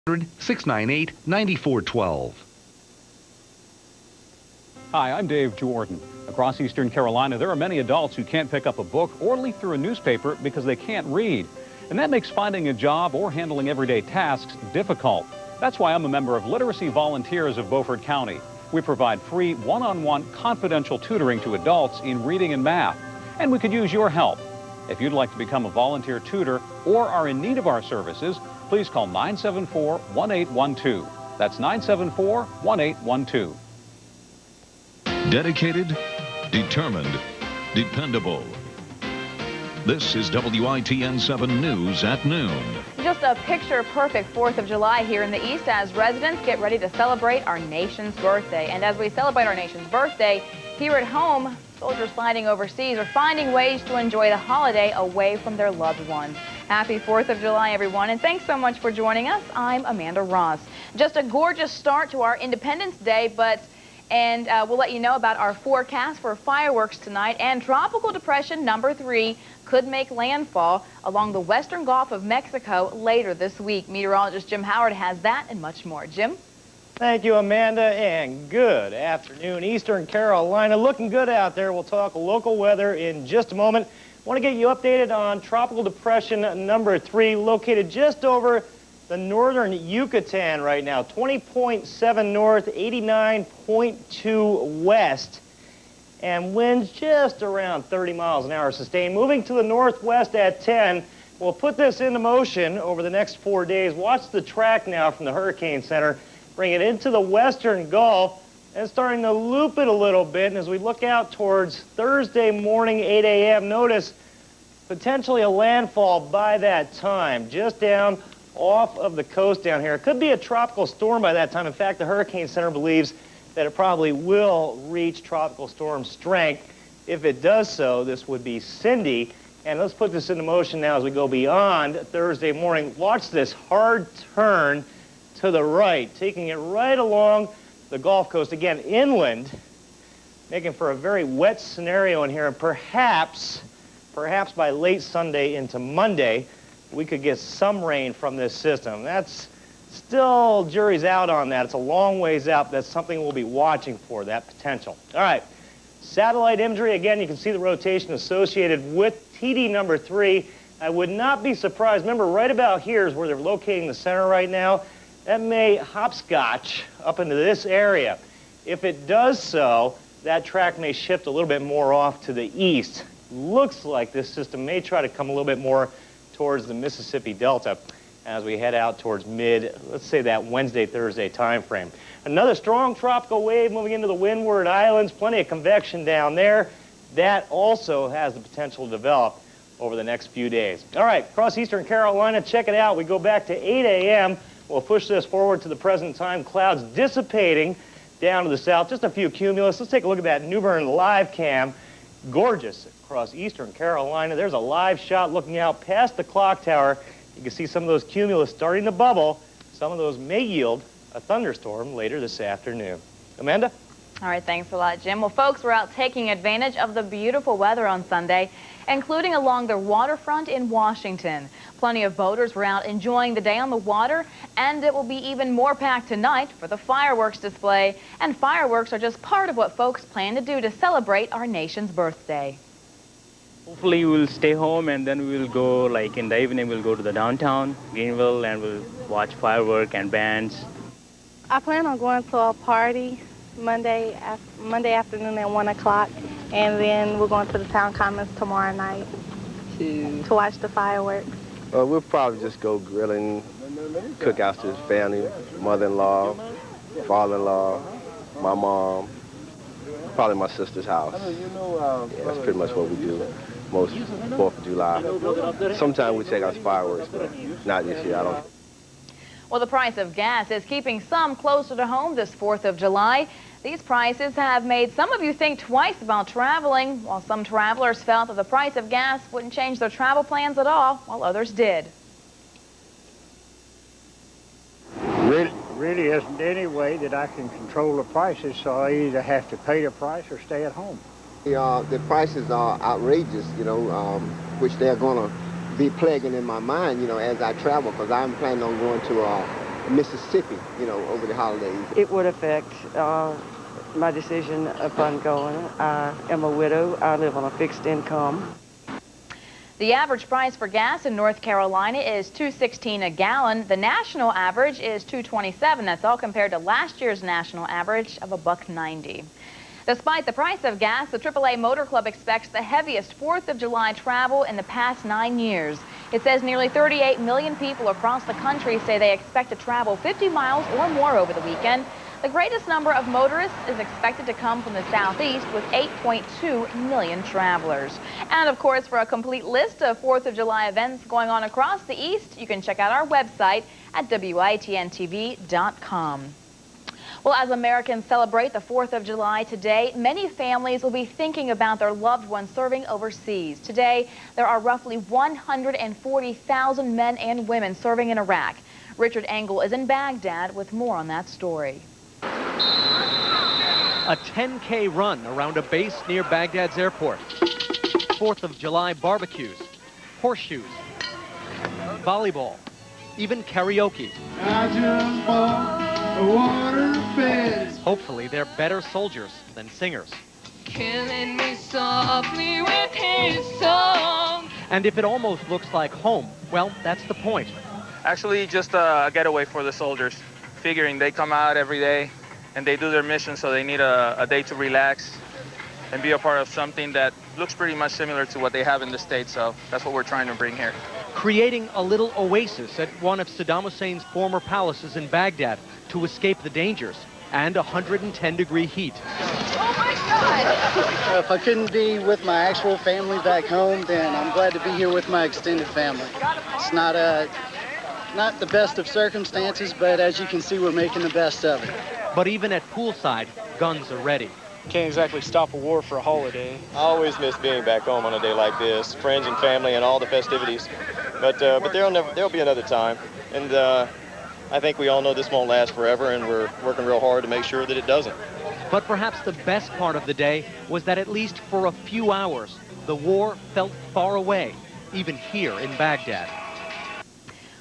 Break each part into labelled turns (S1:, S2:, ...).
S1: 1-800-698-9412.
S2: Hi, I'm Dave Jordan. Across Eastern Carolina, there are many adults who can't pick up a book or leaf through a newspaper because they can't read. And that makes finding a job or handling everyday tasks difficult. That's why I'm a member of Literacy Volunteers of Beaufort County. We provide free one-on-one confidential tutoring to adults in reading and math. And we could use your help. If you'd like to become a volunteer tutor or are in need of our services, please call 974-1812. That's 974-1812.
S3: Dedicated, determined, dependable. This is WITN 7 News at noon.
S4: Just a picture-perfect 4th of July here in the East as residents get ready to celebrate our nation's birthday. And as we celebrate our nation's birthday, here at home, soldiers fighting overseas are finding ways to enjoy the holiday away from their loved ones. Happy 4th of July, everyone, and thanks so much for joining us. I'm Amanda Ross. Just a gorgeous start to our Independence Day, and we'll let you know about our forecast for fireworks tonight. And Tropical Depression number 3 could make landfall along the western Gulf of Mexico later this week. Meteorologist Jim Howard has that and much more. Jim?
S5: Thank you, Amanda, and good afternoon. Eastern Carolina looking good out there. We'll talk local weather in just a moment. I want to get you updated on Tropical Depression number 3, located just over the northern Yucatan right now, 20.7 north, 89.2 west, and winds just around 30 miles an hour sustained. Moving to the northwest at 10. We'll put this into motion over the next 4 days. Watch the track now from the Hurricane Center. Bring it into the western Gulf and starting to loop it a little bit. And as we look out towards Thursday morning, 8 a.m., notice potentially a landfall by that time, just down off of the coast down here. It could be a tropical storm by that time. In fact, the Hurricane Center believes that it probably will reach tropical storm strength. If it does so, this would be Cindy. And let's put this into motion now as we go beyond Thursday morning. Watch this hard turn to the right, taking it right along the Gulf Coast, again, inland, making for a very wet scenario in here. And perhaps by late Sunday into Monday, we could get some rain from this system. That's still, jury's out on that. It's a long ways out. That's something we'll be watching for, that potential. All right, satellite imagery. Again, you can see the rotation associated with TD number 3. I would not be surprised. Remember, right about here is where they're locating the center right now. That may hopscotch up into this area. If it does so, that track may shift a little bit more off to the east. Looks like this system may try to come a little bit more towards the Mississippi Delta as we head out towards let's say that Wednesday, Thursday time frame. Another strong tropical wave moving into the Windward Islands, plenty of convection down there. That also has the potential to develop over the next few days. All right, across Eastern Carolina, check it out. We go back to 8 a.m. We'll push this forward to the present time. Clouds dissipating down to the south, just a few cumulus. Let's take a look at that New Bern live cam. Gorgeous across Eastern Carolina. There's a live shot looking out past the clock tower. You can see some of those cumulus starting to bubble. Some of those may yield a thunderstorm later this afternoon. Amanda?
S4: All right, thanks a lot, Jim. Well, folks, we're out taking advantage of the beautiful weather on Sunday, including along the waterfront in Washington. Plenty of boaters were out enjoying the day on the water, and it will be even more packed tonight for the fireworks display. And fireworks are just part of what folks plan to do to celebrate our nation's birthday.
S6: Hopefully we'll stay home and then we'll go, like in the evening, we'll go to the downtown, Greenville, and we'll watch fireworks and bands.
S7: I plan on going to a party Monday afternoon at 1 o'clock, and then we're going to the town commons tomorrow night to watch the fireworks.
S8: We'll probably just go grilling, cookouts to his family, mother-in-law, father-in-law, my mom, probably my sister's house. Yeah, that's pretty much what we do most 4th of July. Sometimes we take out fireworks, but not this year. I don't.
S4: Well, the price of gas is keeping some closer to home this 4th of July. These prices have made some of you think twice about traveling, while some travelers felt that the price of gas wouldn't change their travel plans at all, while others did.
S9: Really isn't any way that I can control the prices, so I either have to pay the price or stay at home.
S10: The prices are outrageous, which they're going to be plaguing in my mind, as I travel, because I'm planning on going to Mississippi, you know, over the holidays.
S1: It would affect my decision upon going. I am a widow. I live on a fixed income.
S4: The average price for gas in North Carolina is $2.16 a gallon. The national average is $2.27. That's all compared to last year's national average of $1.90. Despite the price of gas, the AAA Motor Club expects the heaviest 4th of July travel in the past 9 years. It says nearly 38 million people across the country say they expect to travel 50 miles or more over the weekend. The greatest number of motorists is expected to come from the southeast with 8.2 million travelers. And of course, for a complete list of 4th of July events going on across the east, you can check out our website at WITNTV.com. Well, as Americans celebrate the 4th of July today, many families will be thinking about their loved ones serving overseas. Today, there are roughly 140,000 men and women serving in Iraq. Richard Engel is in Baghdad with more on that story.
S11: A 10K run around a base near Baghdad's airport. 4th of July barbecues, horseshoes, volleyball, even karaoke.
S12: I just bought a water fence.
S11: Hopefully they're better soldiers than singers.
S13: Killing me softly with his song.
S11: And if it almost looks like home, well, that's the point.
S14: Actually, just a getaway for the soldiers, figuring they come out every day and they do their mission, so they need a day to relax and be a part of something that looks pretty much similar to what they have in the States, so that's what we're trying to bring here.
S11: Creating a little oasis at one of Saddam Hussein's former palaces in Baghdad to escape the dangers and 110-degree heat.
S13: Oh my God!
S15: If I couldn't be with my actual family back home, then I'm glad to be here with my extended family. It's not the best of circumstances, but as you can see, we're making the best of it.
S11: But even at poolside, guns are ready.
S16: Can't exactly stop a war for a holiday.
S17: I always miss being back home on a day like this, friends and family and all the festivities. But there'll be another time, and I think we all know this won't last forever, and we're working real hard to make sure that it doesn't.
S11: But perhaps the best part of the day was that at least for a few hours, the war felt far away, even here in Baghdad.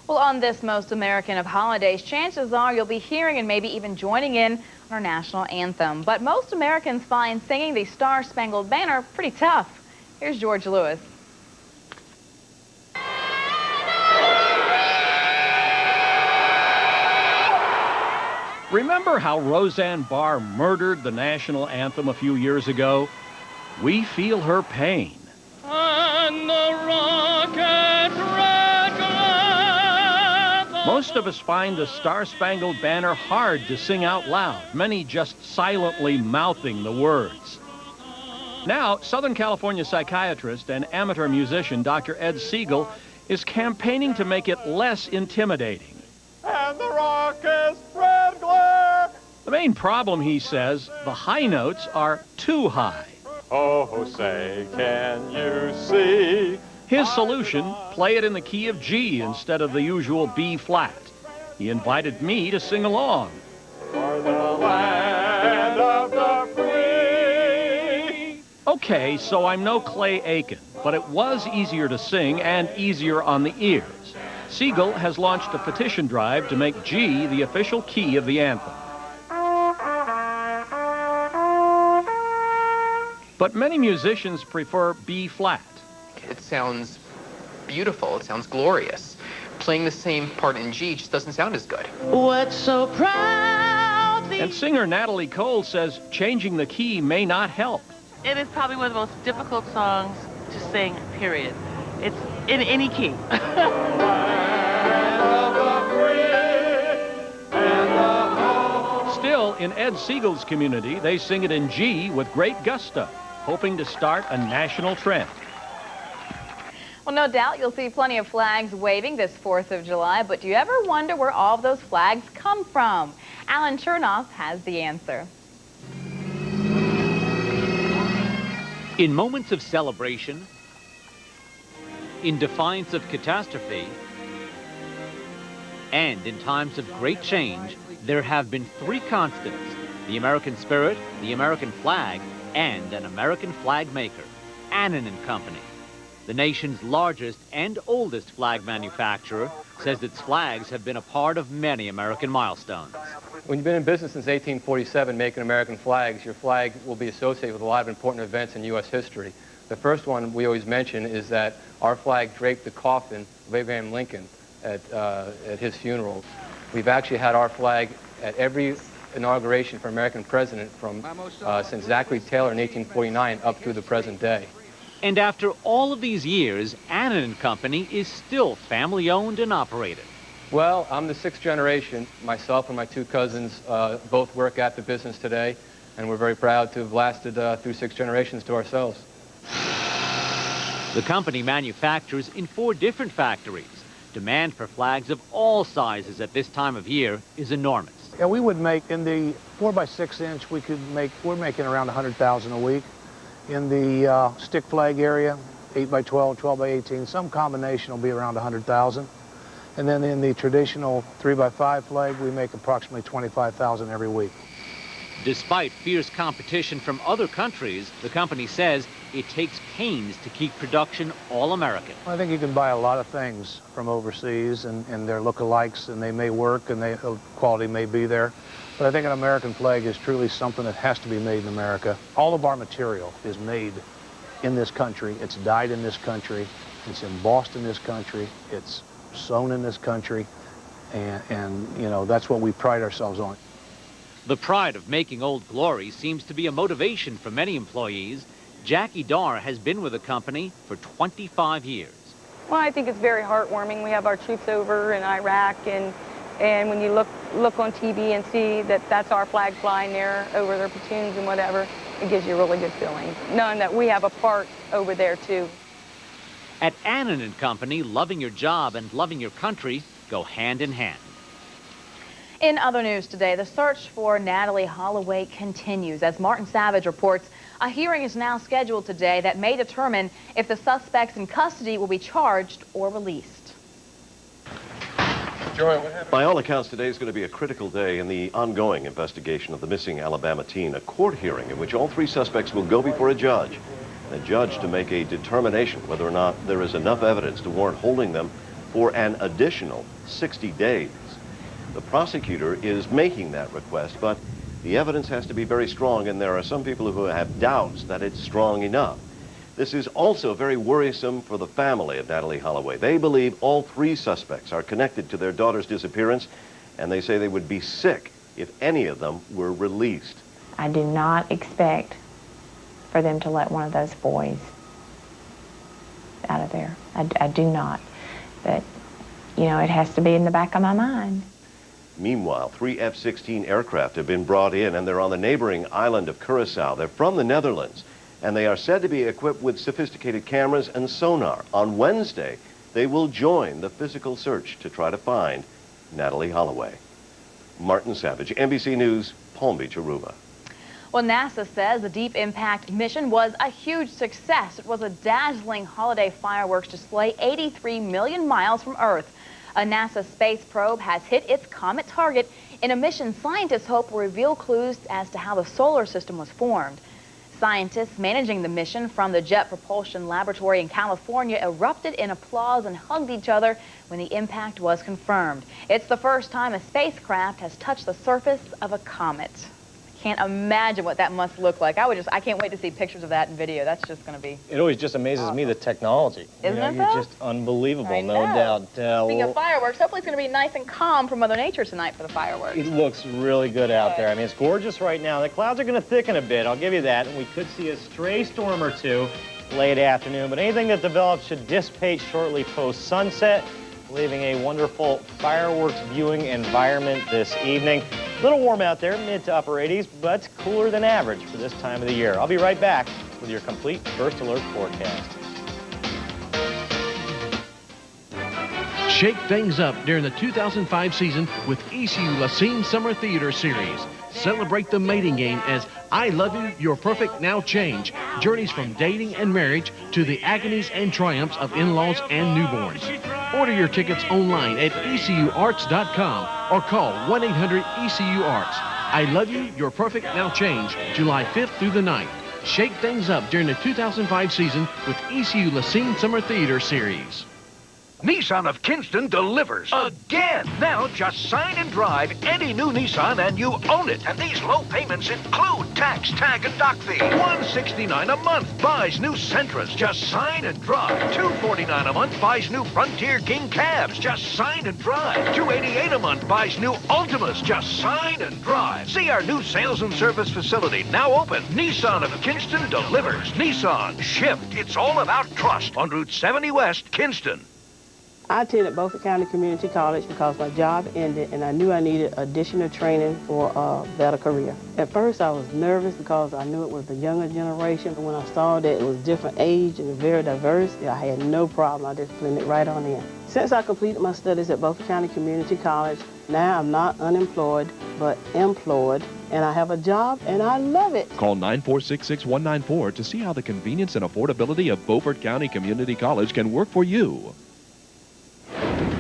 S4: Well, on this most American of holidays, chances are you'll be hearing and maybe even joining in on our national anthem. But most Americans find singing the Star-Spangled Banner pretty tough. Here's George Lewis.
S18: Remember how Roseanne Barr murdered the national anthem a few years ago? We feel her pain.
S13: And the rocket
S18: Most of us find the Star-Spangled Banner hard to sing out loud, many just silently mouthing the words. Now, Southern California psychiatrist and amateur musician Dr. Ed Siegel is campaigning to make it less intimidating.
S13: And the rocket's red glare.
S18: The main problem, he says, the high notes are too high.
S13: Oh, say, can you see?
S18: His solution, play it in the key of G instead of the usual B flat. He invited me to sing along.
S13: For the land of the free.
S18: Okay, so I'm no Clay Aiken, but it was easier to sing and easier on the ears. Siegel has launched a petition drive to make G the official key of the anthem. But many musicians prefer B flat.
S19: It sounds beautiful, it sounds glorious. Playing the same part in G just doesn't sound as good.
S13: What's so proud?
S18: And singer Natalie Cole says changing the key may not help.
S20: It is probably one of the most difficult songs to sing, period. It's in any key.
S18: Still, in Ed Siegel's community, they sing it in G with great gusto, hoping to start a national trend.
S4: Well, no doubt you'll see plenty of flags waving this 4th of July, but do you ever wonder where all of those flags come from? Alan Chernoff has the answer.
S21: In moments of celebration, in defiance of catastrophe, and in times of great change, there have been three constants: the American spirit, the American flag, and an American flag maker, Annan & Company. The nation's largest and oldest flag manufacturer, says its flags have been a part of many American milestones.
S2: When you've been in business since 1847 making American flags, your flag will be associated with a lot of important events in U.S. history. The first one we always mention is that our flag draped the coffin of Abraham Lincoln at his funeral. We've actually had our flag at every inauguration for American president from since Zachary Taylor in 1849 up through the present day.
S21: And after all of these years, Annan & Company is still family-owned and operated.
S2: Well, I'm the 6th generation. Myself and my 2 cousins both work at the business today, and we're very proud to have lasted through 6 generations to ourselves.
S21: The company manufactures in 4 different factories. Demand for flags of all sizes at this time of year is enormous.
S22: Yeah, we would make, in the 4x6 inch, we're making around 100,000 a week. In the stick flag area, 8x12, 12x18, some combination will be around 100,000. And then in the traditional 3x5 flag, we make approximately 25,000 every week.
S21: Despite fierce competition from other countries, the company says it takes pains to keep production all American.
S22: I think you can buy a lot of things from overseas, and they're lookalikes, and they may work, and the quality may be there. But I think an American flag is truly something that has to be made in America. All of our material is made in this country. It's dyed in this country. It's embossed in this country. It's sewn in this country. And you know, that's what we pride ourselves on.
S21: The pride of making Old Glory seems to be a motivation for many employees. Jackie Darr has been with the company for 25 years.
S23: Well, I think it's very heartwarming. We have our troops over in Iraq, and when you look on TV and see that that's our flag flying there over their platoons and whatever, it gives you a really good feeling, knowing that we have a part over there too.
S21: At Annan & Company, loving your job and loving your country go hand in hand.
S4: In other news today, the search for Natalie Holloway continues. As Martin Savage reports, a hearing is now scheduled today that may determine if the suspects in custody will be charged or released.
S24: By all accounts, today is going to be a critical day in the ongoing investigation of the missing Alabama teen, a court hearing in which all 3 suspects will go before a judge to make a determination whether or not there is enough evidence to warrant holding them for an additional 60 days. The prosecutor is making that request, but the evidence has to be very strong, and there are some people who have doubts that it's strong enough. This is also very worrisome for the family of Natalie Holloway. They believe all 3 suspects are connected to their daughter's disappearance, and they say they would be sick if any of them were released.
S25: I do not expect for them to let one of those boys out of there. I do not. But, you know, it has to be in the back of my mind.
S24: Meanwhile, 3 F-16 aircraft have been brought in, and they're on the neighboring island of Curacao. They're from the Netherlands, and they are said to be equipped with sophisticated cameras and sonar. On Wednesday, they will join the physical search to try to find Natalie Holloway. Martin Savage, NBC News, Palm Beach, Aruba.
S4: Well, NASA says the Deep Impact mission was a huge success. It was a dazzling holiday fireworks display 83 million miles from Earth. A NASA space probe has hit its comet target. In a mission, scientists hope will reveal clues as to how the solar system was formed. Scientists managing the mission from the Jet Propulsion Laboratory in California erupted in applause and hugged each other when the impact was confirmed. It's the first time a spacecraft has touched the surface of a comet. Can't imagine what that must look like. I can't wait to see pictures of that in video. That's just going to be...
S5: It always just amazes me, the technology.
S4: Isn't it,
S5: You're
S4: though?
S5: just unbelievable, no
S4: know.
S5: doubt.
S4: Speaking of fireworks, hopefully it's going to be nice and calm for Mother Nature tonight for the fireworks.
S5: It looks really good out there. I mean, it's gorgeous right now. The clouds are going to thicken a bit, I'll give you that, and we could see a stray storm or two late afternoon, but anything that develops should dissipate shortly post-sunset, leaving a wonderful fireworks viewing environment this evening. A little warm out there, mid to upper 80s, but cooler than average for this time of the year. I'll be right back with your complete First Alert forecast.
S26: Shake things up during the 2005 season with ECU Lacine Summer Theater Series. Celebrate the mating game as I Love You, You're Perfect, Now Change journeys from dating and marriage to the agonies and triumphs of in-laws and newborns. Order your tickets online at ecuarts.com or call 1-800-ECU-ARTS. I Love You, You're Perfect, Now Change, July 5th through the 9th. Shake things up during the 2005 season with ECU Lacine Summer Theater Series.
S3: Nissan of Kinston delivers. Again! Now just sign and drive any new Nissan and you own it. And these low payments include tax, tag, and dock fee. $169 a month buys new Sentras. Just sign and drive. $249 a month buys new Frontier King cabs. Just sign and drive. $288 a month buys new Ultimas. Just sign and drive. See our new sales and service facility now open. Nissan of Kinston delivers. Nissan. Shift. It's all about trust on Route 70 West, Kinston.
S6: I attended Beaufort County Community College because my job ended and I knew I needed additional training for a better career. At first I was nervous because I knew it was the younger generation, but when I saw that it was different age and very diverse, I had no problem. I just blended right on in. Since I completed my studies at Beaufort County Community College, now I'm not unemployed, but employed, and I have a job, and I love it.
S7: Call 9466194 to see how the convenience and affordability of Beaufort County Community College can work for you.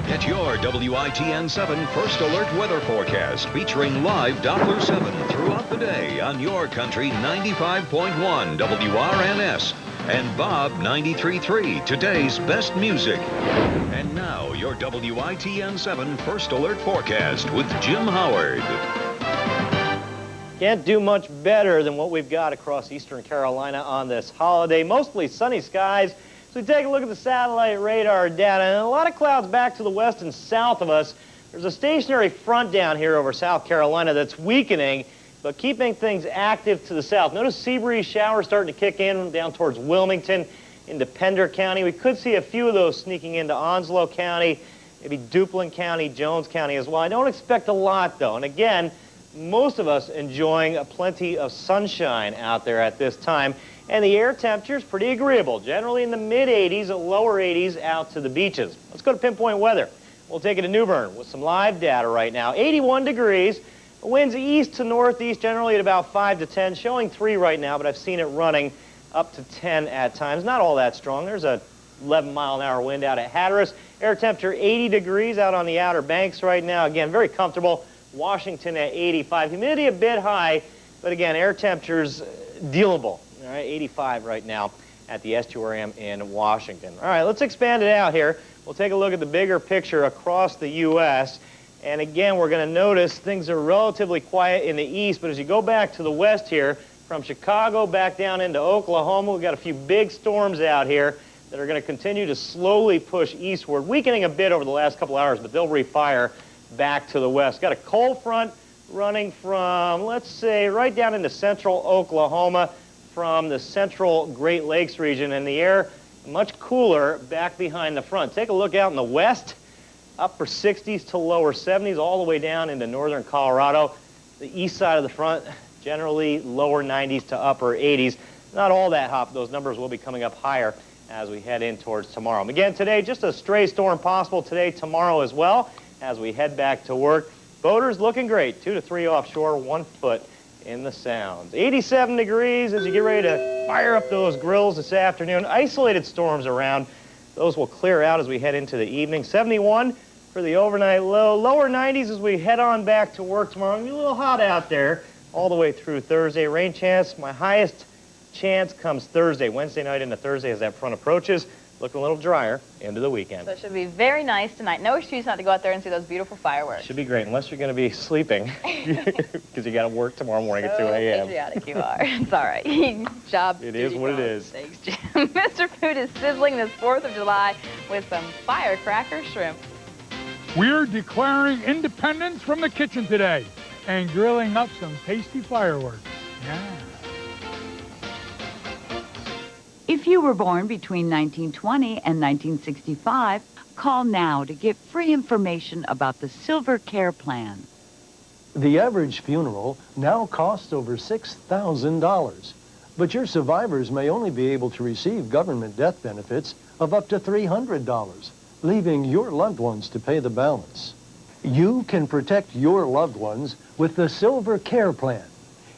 S8: Get your WITN 7 First Alert weather forecast featuring live Doppler 7 throughout the day on your country 95.1 WRNS and Bob 93.3, today's best music. And now your WITN 7 First Alert forecast with Jim Howard.
S5: Can't do much better than what we've got across eastern Carolina on this holiday. Mostly sunny skies. So we take a look at the satellite radar data, and a lot of clouds back to the west and south of us. There's a stationary front down here over South Carolina that's weakening, but keeping things active to the south. Notice sea breeze showers starting to kick in down towards Wilmington into Pender County. We could see a few of those sneaking into Onslow County, maybe Duplin County, Jones County as well. I don't expect a lot, though. And again, most of us enjoying plenty of sunshine out there at this time. And the air temperature is pretty agreeable, generally in the mid-80s, lower 80s out to the beaches. Let's go to pinpoint weather. We'll take it to New Bern with some live data right now. 81 degrees, winds east to northeast, generally at about 5 to 10, showing 3 right now, but I've seen it running up to 10 at times. Not all that strong. There's a 11-mile-an-hour wind out at Hatteras. Air temperature 80 degrees out on the Outer Banks right now. Again, very comfortable. Washington at 85. Humidity a bit high, but again, air temperatures dealable. All right, 85 right now at the estuarium in Washington. All right, let's expand it out here. We'll take a look at the bigger picture across the U.S. And again, we're going to notice things are relatively quiet in the east, but as you go back to the west here, from Chicago back down into Oklahoma, we've got a few big storms out here that are going to continue to slowly push eastward, weakening a bit over the last couple hours, but they'll refire back to the west. Got a cold front running from, let's say, right down into central Oklahoma, from the central Great Lakes region, and the air much cooler back behind the front. Take a look out in the west, upper 60s to lower 70s, all the way down into northern Colorado. The east side of the front, generally lower 90s to upper 80s. Not all that hot, but those numbers will be coming up higher as we head in towards tomorrow. And again, today, just a stray storm possible today, tomorrow as well, as we head back to work. Boaters looking great, 2 to 3 offshore, 1 foot in the Sounds. 87 degrees as you get ready to fire up those grills this afternoon. Isolated storms around. Those will clear out as we head into the evening. 71 for the overnight low. Lower 90s as we head on back to work tomorrow. It'll be a little hot out there all the way through Thursday. Rain chance, my highest chance comes Thursday. Wednesday night into Thursday as that front approaches. Looking a little drier into the weekend.
S4: So it should be very nice tonight. No excuse not to go out there and see those beautiful fireworks.
S5: Should be great, unless you're going to be sleeping, because you got to work tomorrow morning at 2 a.m.
S4: Patriotic you are. It's all right. Job.
S5: It is what it is.
S4: Thanks, Jim. Mr. Food is sizzling this 4th of July with some firecracker shrimp.
S9: We're declaring independence from the kitchen today and grilling up some tasty fireworks. Yeah.
S10: If you were born between 1920 and 1965, call now to get free information about the Silver Care Plan.
S27: The average funeral now costs over $6,000, but your survivors may only be able to receive government death benefits of up to $300, leaving your loved ones to pay the balance. You can protect your loved ones with the Silver Care Plan.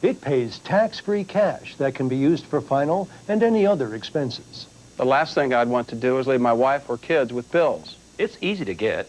S27: It pays tax-free cash that can be used for final and any other expenses.
S28: The last thing I'd want to do is leave my wife or kids with bills.
S29: It's easy to get,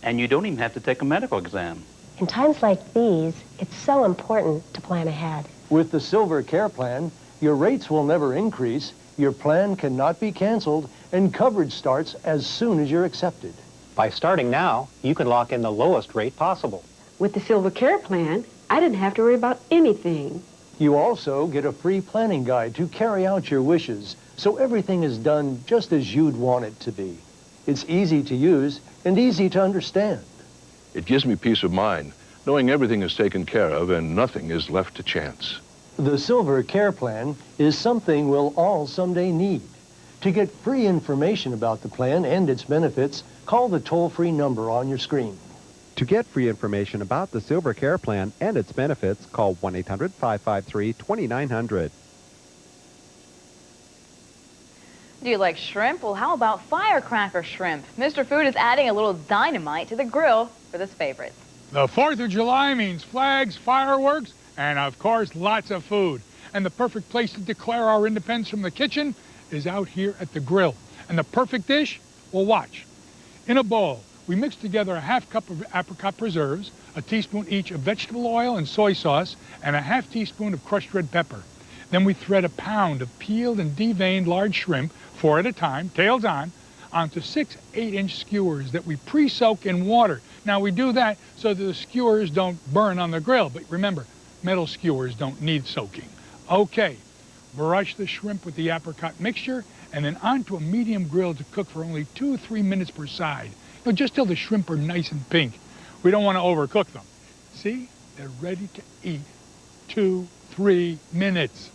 S29: and you don't even have to take a medical exam.
S30: In times like these, it's so important to plan ahead.
S27: With the Silver Care Plan, your rates will never increase, your plan cannot be canceled, and coverage starts as soon as you're accepted.
S1: By starting now, you can lock in the lowest rate possible.
S11: With the Silver Care Plan, I didn't have to worry about anything.
S27: You also get a free planning guide to carry out your wishes, so everything is done just as you'd want it to be. It's easy to use and easy to understand.
S12: It gives me peace of mind, knowing everything is taken care of and nothing is left to chance.
S27: The Silver Care Plan is something we'll all someday need. To get free information about the plan and its benefits, call the toll-free number on your screen.
S13: To get free information about the Silver Care Plan and its benefits, call 1-800-553-2900.
S4: Do you like shrimp? Well, how about Firecracker shrimp? Mr. Food is adding a little dynamite to the grill for this favorite.
S9: The 4th of July means flags, fireworks, and of course, lots of food. And the perfect place to declare our independence from the kitchen is out here at the grill. And the perfect dish? Well, watch. In a bowl, we mix together a half cup of apricot preserves, a teaspoon each of vegetable oil and soy sauce, and a half teaspoon of crushed red pepper. Then we thread a pound of peeled and deveined large shrimp, 4 at a time, tails on, onto 6 8-inch skewers that we pre-soak in water. Now we do that so that the skewers don't burn on the grill, but remember, metal skewers don't need soaking. Okay, brush the shrimp with the apricot mixture and then onto a medium grill to cook for only 2 or 3 minutes per side. Just till the shrimp are nice and pink. We don't want to overcook them. See, they're ready to eat. 2, 3 minutes.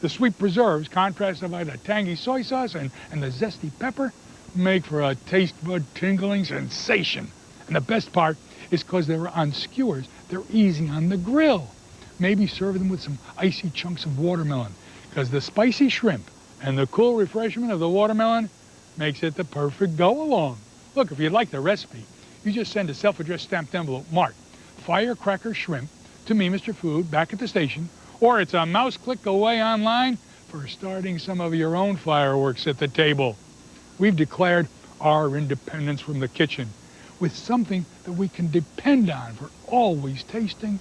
S9: The sweet preserves, contrasted by the tangy soy sauce and the zesty pepper, make for a taste bud tingling sensation. And the best part is because they're on skewers, they're easy on the grill. Maybe serve them with some icy chunks of watermelon, because the spicy shrimp and the cool refreshment of the watermelon makes it the perfect go-along. Look, if you'd like the recipe, you just send a self-addressed stamped envelope marked Firecracker Shrimp to me, Mr. Food, back at the station, or it's a mouse click away online for starting some of your own fireworks at the table. We've declared our independence from the kitchen with something that we can depend on for always tasting.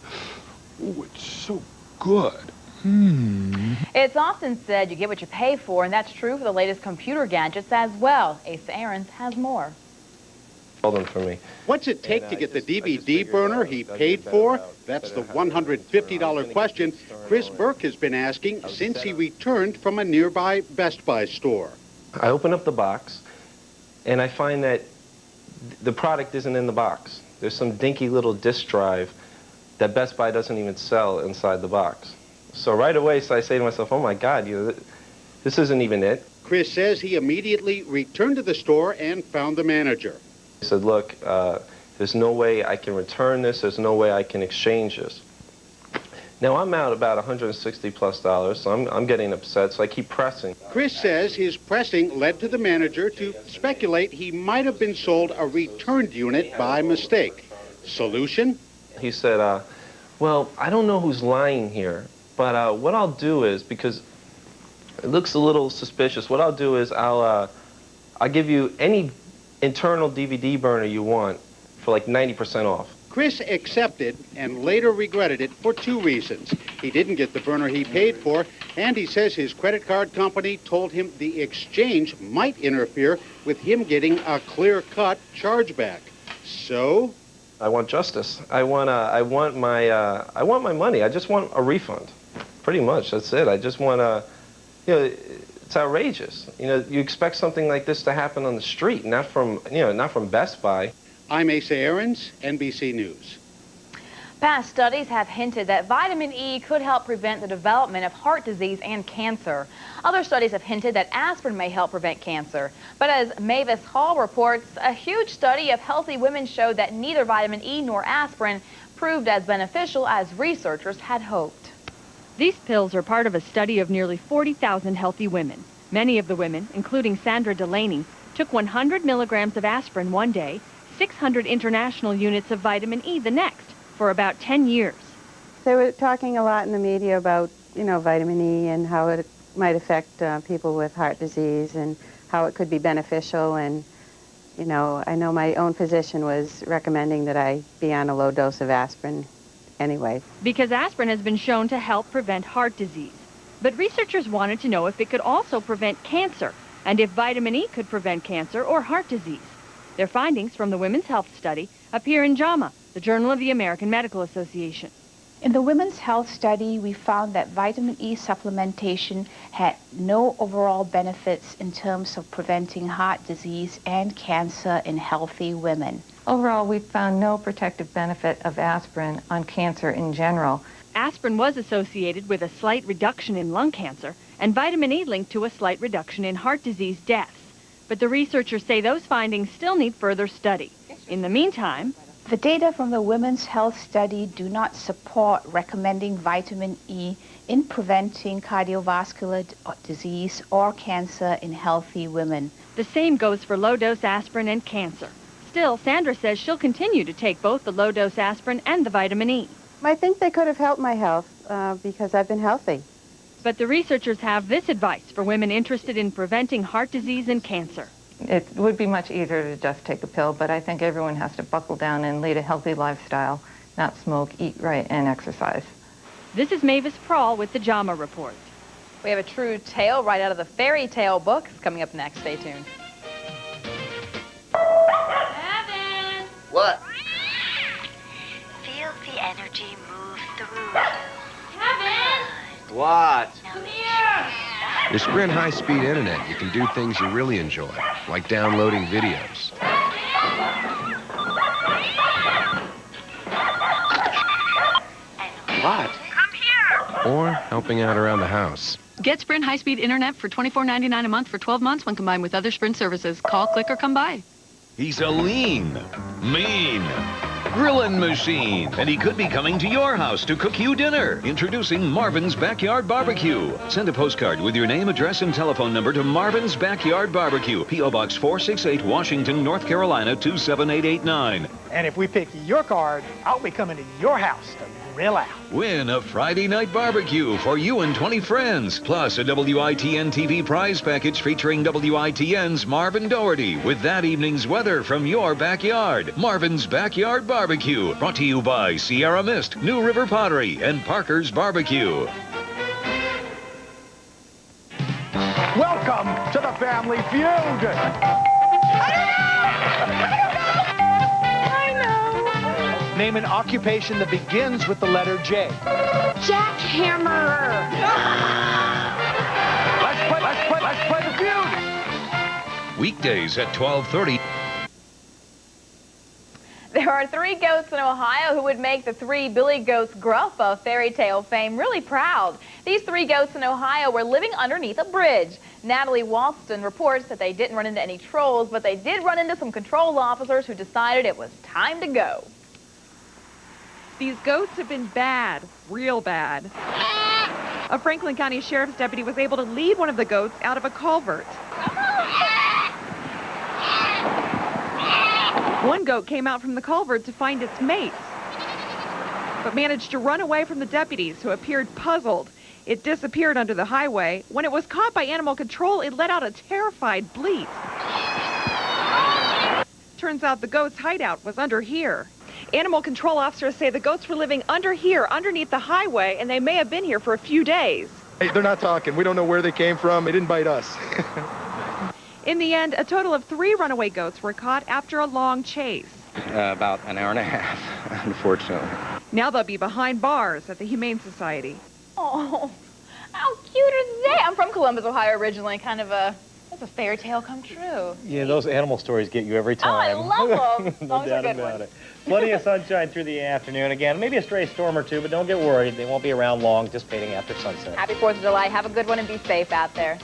S9: Oh, it's so good.
S4: It's often said you get what you pay for, and that's true for the latest computer gadgets as well. Asa Aarons has more.
S14: For me. What's it take to get the DVD burner he paid for? That's the $150 question Chris Burke has been asking since he returned from a nearby Best Buy store.
S15: I open up the box, and I find that the product isn't in the box. There's some dinky little disk drive that Best Buy doesn't even sell inside the box. So right away, I say to myself, oh my God, this isn't even it.
S14: Chris says he immediately returned to the store and found the manager.
S15: He said, look, there's no way I can return this. There's no way I can exchange this. Now, I'm out about $160+, so I'm getting upset, so I keep pressing.
S14: Chris says his pressing led to the manager to speculate he might have been sold a returned unit by mistake. Solution?
S15: He said, well, I don't know who's lying here, but what I'll do is, because it looks a little suspicious, what I'll do is I'll give you any internal DVD burner you want for like 90% off.
S14: Chris accepted and later regretted it for 2 reasons. He didn't get the burner he paid for, and he says his credit card company told him the exchange might interfere with him getting a clear-cut chargeback. So?
S15: I want justice. I want my money. I just want a refund. Pretty much, that's it. I just want it's outrageous. You expect something like this to happen on the street, not from Best Buy.
S14: I'm Asa Aarons, NBC News.
S4: Past studies have hinted that vitamin E could help prevent the development of heart disease and cancer. Other studies have hinted that aspirin may help prevent cancer. But as Mavis Hall reports, a huge study of healthy women showed that neither vitamin E nor aspirin proved as beneficial as researchers had hoped.
S16: These pills are part of a study of nearly 40,000 healthy women. Many of the women, including Sandra Delaney, took 100 milligrams of aspirin one day, 600 international units of vitamin E the next, for about 10 years.
S17: They were talking a lot in the media about, vitamin E and how it might affect people with heart disease and how it could be beneficial. And, I know my own physician was recommending that I be on a low dose of aspirin anyway.
S16: Because aspirin has been shown to help prevent heart disease. But researchers wanted to know if it could also prevent cancer, and if vitamin E could prevent cancer or heart disease. Their findings from the Women's Health Study appear in JAMA, the Journal of the American Medical Association.
S2: In the Women's Health Study, we found that vitamin E supplementation had no overall benefits in terms of preventing heart disease and cancer in healthy women.
S18: Overall, we found no protective benefit of aspirin on cancer in general.
S16: Aspirin was associated with a slight reduction in lung cancer, and vitamin E linked to a slight reduction in heart disease deaths. But the researchers say those findings still need further study. In the meantime,
S2: the data from the Women's Health Study do not support recommending vitamin E in preventing cardiovascular disease or cancer in healthy women.
S16: The same goes for low-dose aspirin and cancer. Still, Sandra says she'll continue to take both the low-dose aspirin and the vitamin E.
S17: I think they could have helped my health because I've been healthy.
S16: But the researchers have this advice for women interested in preventing heart disease and cancer.
S18: It would be much easier to just take a pill, but I think everyone has to buckle down and lead a healthy lifestyle, not smoke, eat right, and exercise.
S16: This is Mavis Prawl with the JAMA Report.
S4: We have a true tale right out of the fairy tale books coming up next. Stay tuned.
S19: Evan!
S20: What?
S19: Feel the energy move through.
S20: Kevin! What?
S19: Come here!
S21: With Sprint high-speed internet, you can do things you really enjoy, like downloading videos.
S20: What?
S19: Come here!
S21: Or helping out around the house.
S22: Get Sprint high-speed internet for $24.99 a month for 12 months when combined with other Sprint services. Call, click, or come by.
S8: He's a lean, mean grilling machine, and he could be coming to your house to cook you dinner. Introducing Marvin's Backyard Barbecue. Send a postcard with your name, address, and telephone number to Marvin's Backyard Barbecue, P.O. Box 468, Washington, North Carolina 27889.
S23: And if we pick your card, I'll be coming to your house to grill out.
S8: Win a Friday night barbecue for you and 20 friends, plus a WITN TV prize package featuring WITN's Marvin Doherty with that evening's weather from your backyard. Marvin's Backyard Barbecue, brought to you by Sierra Mist, New River Pottery, and Parker's Barbecue.
S23: Welcome to the Family Feud. Name an occupation that begins with the letter J.
S19: Jackhammerer!
S23: Let's play the feud!
S8: Weekdays at 12:30.
S4: There are 3 goats in Ohio who would make the 3 Billy Goats Gruff of fairy tale fame really proud. These 3 goats in Ohio were living underneath a bridge. Natalie Walston reports that they didn't run into any trolls, but they did run into some control officers who decided it was time to go.
S24: These goats have been bad, real bad. A Franklin County Sheriff's deputy was able to lead one of the goats out of a culvert. One goat came out from the culvert to find its mates, but managed to run away from the deputies, who appeared puzzled. It disappeared under the highway. When it was caught by animal control, it let out a terrified bleat. Turns out the goat's hideout was under here. Animal control officers say the goats were living under here, underneath the highway, and they may have been here for a few days.
S25: Hey, they're not talking. We don't know where they came from. They didn't bite us.
S24: In the end, a total of 3 runaway goats were caught after a long chase.
S26: About an hour and a half, unfortunately.
S24: Now they'll be behind bars at the Humane Society.
S4: Oh, how cute are they? I'm from Columbus, Ohio originally. That's a fairy tale come true.
S5: Yeah, those animal stories get you every time.
S4: Oh, I love them.
S5: No doubt about it. Plenty of sunshine through the afternoon. Again, maybe a stray storm or two, but don't get worried. They won't be around long, just fading after sunset.
S4: Happy 4th of July. Have a good one and be safe out there.